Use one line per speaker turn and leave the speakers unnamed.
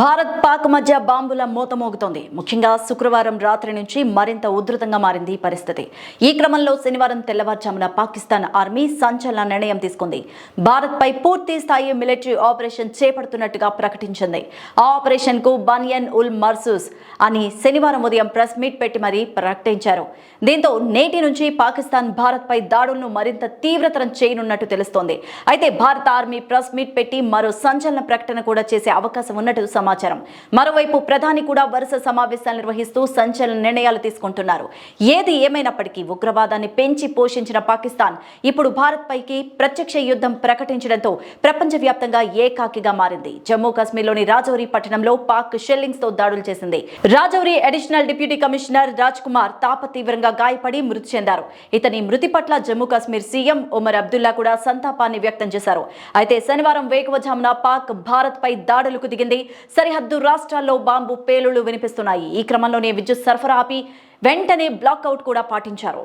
భారత్ పాక్ మధ్య బాంబుల మోత మోగుతోంది. ముఖ్యంగా శుక్రవారం రాత్రి నుంచి మరింత ఉధృతంగా మారింది పరిస్థితి. ఈ క్రమంలో శనివారం తెల్లవారుజామున పాకిస్తాన్ ఆర్మీ సంచలన నిర్ణయం తీసుకుంది. భారత్పై పూర్తి స్థాయి మిలిటరీ ఆపరేషన్ చేపడుతున్నట్టుగా ప్రకటించింది. ఆ ఆపరేషన్ కు బనియన్ ఉల్ మర్సూస్ అని శనివారం ఉదయం ప్రెస్ మీట్ పెట్టి మరీ ప్రకటించారు. దీంతో నేటి నుంచి పాకిస్తాన్ భారత్పై దాడులను మరింత తీవ్రతరం చేయనున్నట్టు తెలుస్తోంది. అయితే భారత ఆర్మీ ప్రెస్ మీట్ పెట్టి మరో సంచలన ప్రకటన కూడా చేసే అవకాశం ఉన్నట్టు సమాచారం. మరోవైపు ప్రధాని కూడా వరుస సమావేశాలు నిర్వహిస్తూ సంచలన నిర్ణయాలు తీసుకుంటున్నారు. ఏది ఏమైనప్పటికీ ఉగ్రవాదాన్ని పెంచి పోషించిన పాకిస్తాన్ ఇప్పుడు భారత్ పైకి ప్రత్యక్ష యుద్ధం ప్రకటించడంతో ప్రపంచవ్యాప్తంగా ఏకాకిగా మారింది. జమ్మూ కాశ్మీర్లోని రాజౌరి పట్టణంలో పాక్ షెల్లింగ్స్ తో దాడులు చేసింది. Rajouri additional deputy commissioner Raj Kumar Thapa తీవ్రంగా గాయపడి మృతి చెందారు. ఇతని మృతి పట్ల జమ్మూ కాశ్మీర్ సీఎం ఉమర్ అబ్దుల్లా కూడా సంతాపాన్ని వ్యక్తం చేశారు. అయితే శనివారం వేకువజామున పాక్ భారత్ పై దాడులకు దిగింది. సరిహద్దు రాష్ట్రాల్లో బాంబు పేలుళ్లు వినిపిస్తున్నాయి. ఈ క్రమంలోనే విద్యుత్ సరఫరా ఆపి వెంటనే బ్లాక్అవుట్ కూడా పాటించారు.